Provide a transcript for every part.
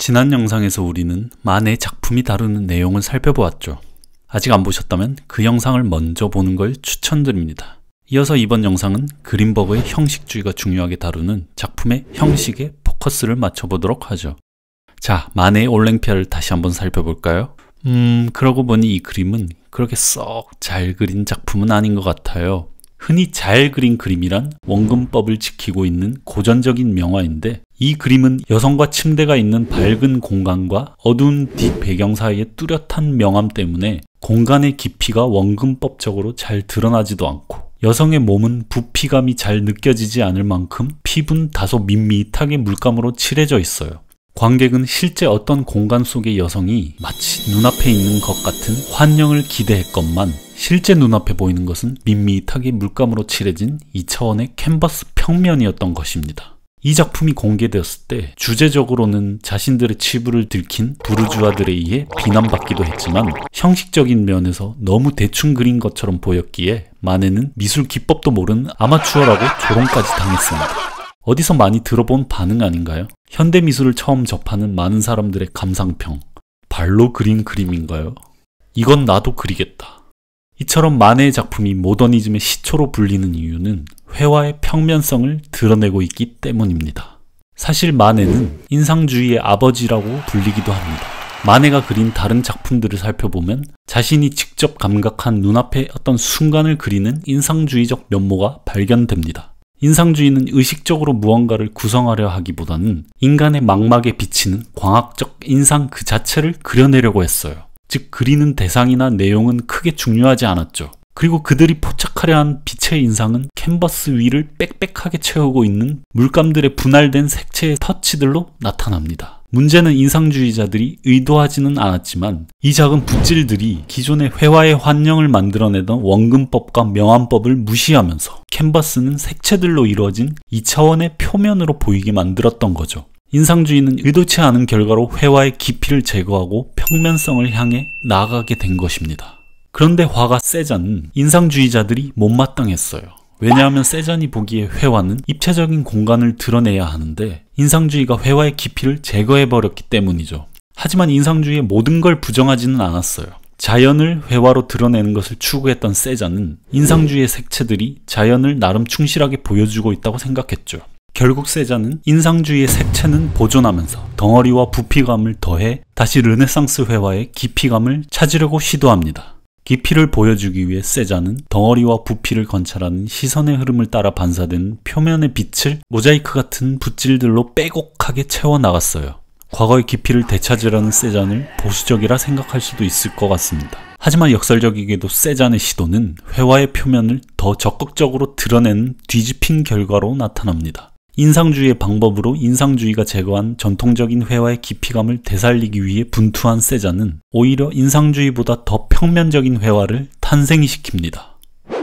지난 영상에서 우리는 만의 작품이 다루는 내용을 살펴보았죠. 아직 안 보셨다면 그 영상을 먼저 보는 걸 추천드립니다. 이어서 이번 영상은 그린버그의 형식주의가 중요하게 다루는 작품의 형식에 포커스를 맞춰보도록 하죠. 자, 만의 올랭피아를 다시 한번 살펴볼까요? 그러고 보니 이 그림은 그렇게 썩 잘 그린 작품은 아닌 것 같아요. 흔히 잘 그린 그림이란 원근법을 지키고 있는 고전적인 명화인데, 이 그림은 여성과 침대가 있는 밝은 공간과 어두운 뒷 배경 사이의 뚜렷한 명암 때문에 공간의 깊이가 원근법적으로 잘 드러나지도 않고, 여성의 몸은 부피감이 잘 느껴지지 않을 만큼 피부는 다소 밋밋하게 물감으로 칠해져 있어요. 관객은 실제 어떤 공간 속의 여성이 마치 눈앞에 있는 것 같은 환영을 기대했건만, 실제 눈앞에 보이는 것은 밋밋하게 물감으로 칠해진 2차원의 캔버스 평면이었던 것입니다. 이 작품이 공개되었을 때 주제적으로는 자신들의 치부를 들킨 부르주아들에 의해 비난받기도 했지만, 형식적인 면에서 너무 대충 그린 것처럼 보였기에 마네는 미술 기법도 모르는 아마추어라고 조롱까지 당했습니다. 어디서 많이 들어본 반응 아닌가요? 현대미술을 처음 접하는 많은 사람들의 감상평. 발로 그린 그림인가요? 이건 나도 그리겠다. 이처럼 마네의 작품이 모더니즘의 시초로 불리는 이유는 회화의 평면성을 드러내고 있기 때문입니다. 사실 마네는 인상주의의 아버지라고 불리기도 합니다. 마네가 그린 다른 작품들을 살펴보면 자신이 직접 감각한 눈앞의 어떤 순간을 그리는 인상주의적 면모가 발견됩니다. 인상주의는 의식적으로 무언가를 구성하려 하기보다는 인간의 망막에 비치는 광학적 인상 그 자체를 그려내려고 했어요. 즉, 그리는 대상이나 내용은 크게 중요하지 않았죠. 그리고 그들이 포착하려 한 빛의 인상은 캔버스 위를 빽빽하게 채우고 있는 물감들의 분할된 색채의 터치들로 나타납니다. 문제는 인상주의자들이 의도하지는 않았지만 이 작은 붓질들이 기존의 회화의 환영을 만들어내던 원근법과 명암법을 무시하면서 캔버스는 색채들로 이루어진 2차원의 표면으로 보이게 만들었던 거죠. 인상주의는 의도치 않은 결과로 회화의 깊이를 제거하고 평면성을 향해 나아가게 된 것입니다. 그런데 화가 세잔은 인상주의자들이 못마땅했어요. 왜냐하면 세잔이 보기에 회화는 입체적인 공간을 드러내야 하는데 인상주의가 회화의 깊이를 제거해버렸기 때문이죠. 하지만 인상주의의 모든 걸 부정하지는 않았어요. 자연을 회화로 드러내는 것을 추구했던 세잔은 인상주의의 색채들이 자연을 나름 충실하게 보여주고 있다고 생각했죠. 결국 세잔은 인상주의의 색채는 보존하면서 덩어리와 부피감을 더해 다시 르네상스 회화의 깊이감을 찾으려고 시도합니다. 깊이를 보여주기 위해 세잔은 덩어리와 부피를 관찰하는 시선의 흐름을 따라 반사되는 표면의 빛을 모자이크 같은 붓질들로 빼곡하게 채워나갔어요. 과거의 깊이를 되찾으려는 세잔을 보수적이라 생각할 수도 있을 것 같습니다. 하지만 역설적이게도 세잔의 시도는 회화의 표면을 더 적극적으로 드러내는 뒤집힌 결과로 나타납니다. 인상주의의 방법으로 인상주의가 제거한 전통적인 회화의 깊이감을 되살리기 위해 분투한 세잔은 오히려 인상주의보다 더 평면적인 회화를 탄생시킵니다.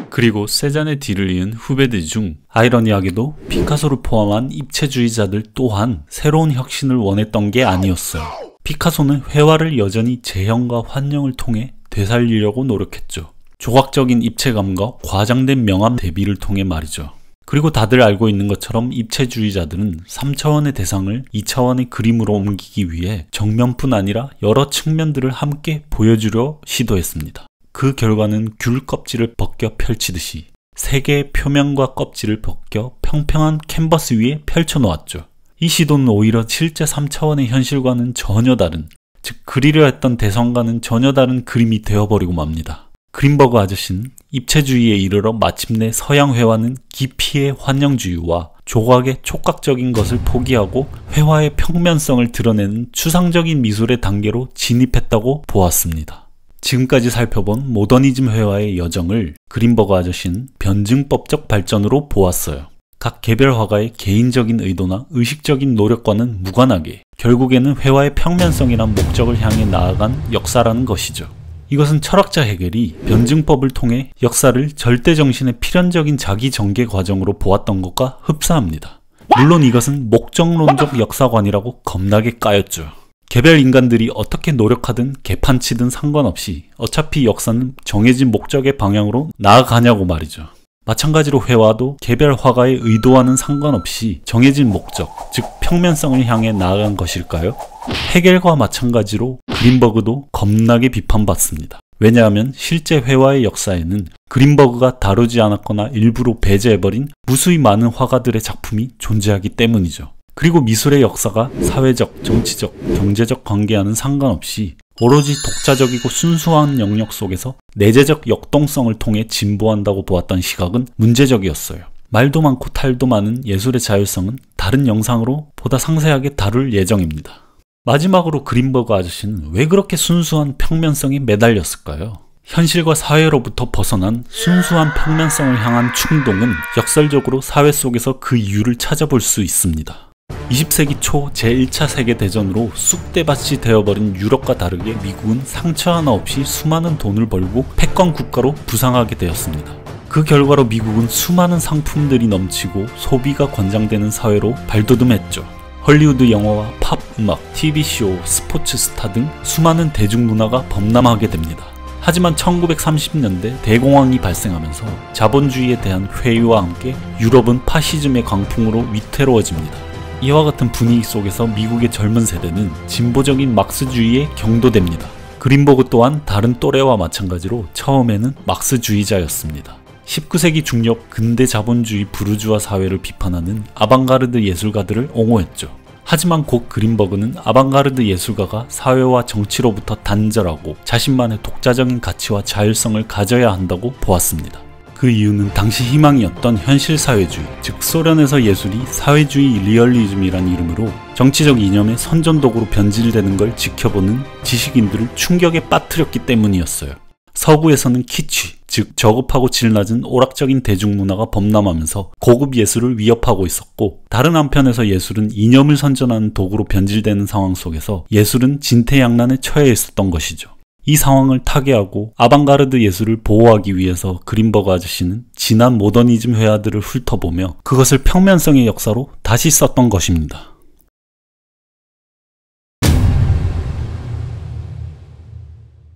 그리고 세잔의 뒤를 이은 후배들 중 아이러니하게도 피카소를 포함한 입체주의자들 또한 새로운 혁신을 원했던 게 아니었어요. 피카소는 회화를 여전히 재현과 환영을 통해 되살리려고 노력했죠. 조각적인 입체감과 과장된 명암 대비를 통해 말이죠. 그리고 다들 알고 있는 것처럼 입체주의자들은 3차원의 대상을 2차원의 그림으로 옮기기 위해 정면뿐 아니라 여러 측면들을 함께 보여주려 시도했습니다. 그 결과는 귤 껍질을 벗겨 펼치듯이 세 개의 표면과 껍질을 벗겨 평평한 캔버스 위에 펼쳐 놓았죠. 이 시도는 오히려 실제 3차원의 현실과는 전혀 다른, 즉 그리려 했던 대상과는 전혀 다른 그림이 되어버리고 맙니다. 그린버그 아저씨는 입체주의에 이르러 마침내 서양 회화는 깊이의 환영주의와 조각의 촉각적인 것을 포기하고 회화의 평면성을 드러내는 추상적인 미술의 단계로 진입했다고 보았습니다. 지금까지 살펴본 모더니즘 회화의 여정을 그린버그 아저씨는 변증법적 발전으로 보았어요. 각 개별 화가의 개인적인 의도나 의식적인 노력과는 무관하게 결국에는 회화의 평면성이란 목적을 향해 나아간 역사라는 것이죠. 이것은 철학자 헤겔이 변증법을 통해 역사를 절대정신의 필연적인 자기전개 과정으로 보았던 것과 흡사합니다. 물론 이것은 목적론적 역사관이라고 겁나게 까였죠. 개별 인간들이 어떻게 노력하든 개판치든 상관없이 어차피 역사는 정해진 목적의 방향으로 나아가냐고 말이죠. 마찬가지로 회화도 개별 화가의 의도와는 상관없이 정해진 목적, 즉 평면성을 향해 나아간 것일까요? 헤겔과 마찬가지로 그린버그도 겁나게 비판받습니다. 왜냐하면 실제 회화의 역사에는 그린버그가 다루지 않았거나 일부러 배제해버린 무수히 많은 화가들의 작품이 존재하기 때문이죠. 그리고 미술의 역사가 사회적, 정치적, 경제적 관계와는 상관없이 오로지 독자적이고 순수한 영역 속에서 내재적 역동성을 통해 진보한다고 보았던 시각은 문제적이었어요. 말도 많고 탈도 많은 예술의 자율성은 다른 영상으로 보다 상세하게 다룰 예정입니다. 마지막으로 그린버그 아저씨는 왜 그렇게 순수한 평면성에 매달렸을까요? 현실과 사회로부터 벗어난 순수한 평면성을 향한 충동은 역설적으로 사회 속에서 그 이유를 찾아볼 수 있습니다. 20세기 초 제1차 세계대전으로 쑥대밭이 되어버린 유럽과 다르게 미국은 상처 하나 없이 수많은 돈을 벌고 패권 국가로 부상하게 되었습니다. 그 결과로 미국은 수많은 상품들이 넘치고 소비가 권장되는 사회로 발돋움했죠. 헐리우드 영화와 팝 음악, TV쇼, 스포츠 스타 등 수많은 대중문화가 범람하게 됩니다. 하지만 1930년대 대공황이 발생하면서 자본주의에 대한 회의와 함께 유럽은 파시즘의 광풍으로 위태로워집니다. 이와 같은 분위기 속에서 미국의 젊은 세대는 진보적인 막스주의에 경도됩니다. 그린버그 또한 다른 또래와 마찬가지로 처음에는 막스주의자였습니다. 19세기 중엽 근대 자본주의 부르주아 사회를 비판하는 아방가르드 예술가들을 옹호했죠. 하지만 곧 그린버그는 아방가르드 예술가가 사회와 정치로부터 단절하고 자신만의 독자적인 가치와 자율성을 가져야 한다고 보았습니다. 그 이유는 당시 희망이었던 현실사회주의, 즉 소련에서 예술이 사회주의 리얼리즘이란 이름으로 정치적 이념의 선전도구로 변질되는 걸 지켜보는 지식인들을 충격에 빠뜨렸기 때문이었어요. 서구에서는 키취, 즉 저급하고 질 낮은 오락적인 대중문화가 범람하면서 고급 예술을 위협하고 있었고, 다른 한편에서 예술은 이념을 선전하는 도구로 변질되는 상황 속에서 예술은 진퇴양난에 처해 있었던 것이죠. 이 상황을 타개하고 아방가르드 예술을 보호하기 위해서 그린버그 아저씨는 지난 모더니즘 회화들을 훑어보며 그것을 평면성의 역사로 다시 썼던 것입니다.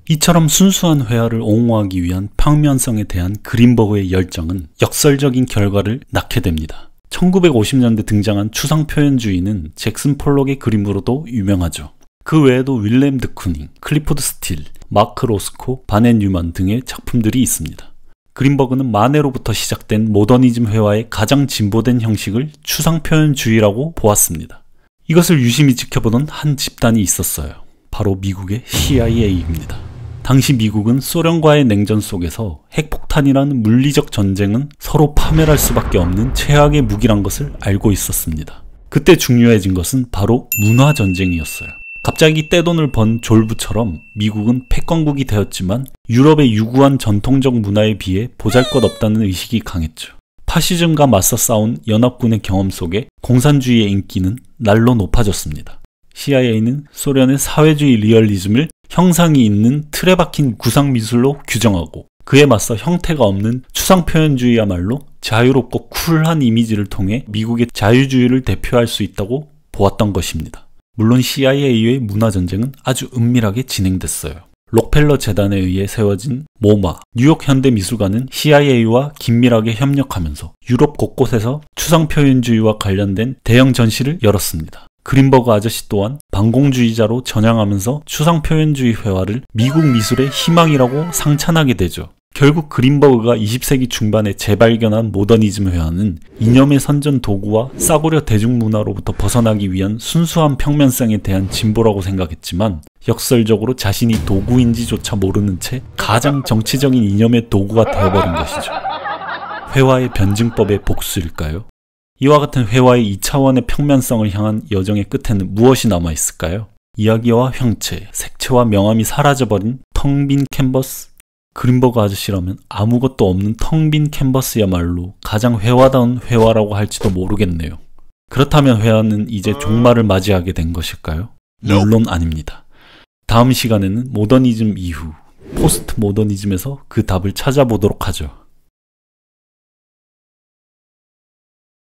이처럼 순수한 회화를 옹호하기 위한 평면성에 대한 그린버그의 열정은 역설적인 결과를 낳게 됩니다. 1950년대 등장한 추상표현주의는 잭슨 폴록의 그림으로도 유명하죠. 그 외에도 윌렘 드쿠닝, 클리포드 스틸, 마크 로스코, 바넷 뉴만 등의 작품들이 있습니다. 그린버그는 마네로부터 시작된 모더니즘 회화의 가장 진보된 형식을 추상표현주의라고 보았습니다. 이것을 유심히 지켜보던 한 집단이 있었어요. 바로 미국의 CIA입니다. 당시 미국은 소련과의 냉전 속에서 핵폭탄이라는 물리적 전쟁은 서로 파멸할 수밖에 없는 최악의 무기란 것을 알고 있었습니다. 그때 중요해진 것은 바로 문화전쟁이었어요. 갑자기 떼돈을 번 졸부처럼 미국은 패권국이 되었지만 유럽의 유구한 전통적 문화에 비해 보잘것없다는 의식이 강했죠. 파시즘과 맞서 싸운 연합군의 경험 속에 공산주의의 인기는 날로 높아졌습니다. CIA는 소련의 사회주의 리얼리즘을 형상이 있는 틀에 박힌 구상미술로 규정하고, 그에 맞서 형태가 없는 추상표현주의야말로 자유롭고 쿨한 이미지를 통해 미국의 자유주의를 대표할 수 있다고 보았던 것입니다. 물론 CIA의 문화전쟁은 아주 은밀하게 진행됐어요. 록펠러 재단에 의해 세워진 모마, 뉴욕 현대미술관은 CIA와 긴밀하게 협력하면서 유럽 곳곳에서 추상표현주의와 관련된 대형 전시를 열었습니다. 그린버그 아저씨 또한 반공주의자로 전향하면서 추상표현주의 회화를 미국 미술의 희망이라고 상찬하게 되죠. 결국 그린버그가 20세기 중반에 재발견한 모더니즘 회화는 이념의 선전 도구와 싸구려 대중문화로부터 벗어나기 위한 순수한 평면성에 대한 진보라고 생각했지만, 역설적으로 자신이 도구인지조차 모르는 채 가장 정치적인 이념의 도구가 되어버린 것이죠. 회화의 변증법의 복수일까요? 이와 같은 회화의 2차원의 평면성을 향한 여정의 끝에는 무엇이 남아있을까요? 이야기와 형체, 색채와 명암이 사라져버린 텅 빈 캔버스? 그린버그 아저씨라면 아무것도 없는 텅 빈 캔버스야말로 가장 회화다운 회화라고 할지도 모르겠네요. 그렇다면 회화는 이제 종말을 맞이하게 된 것일까요? 물론 아닙니다. 다음 시간에는 모더니즘 이후, 포스트 모더니즘에서 그 답을 찾아보도록 하죠.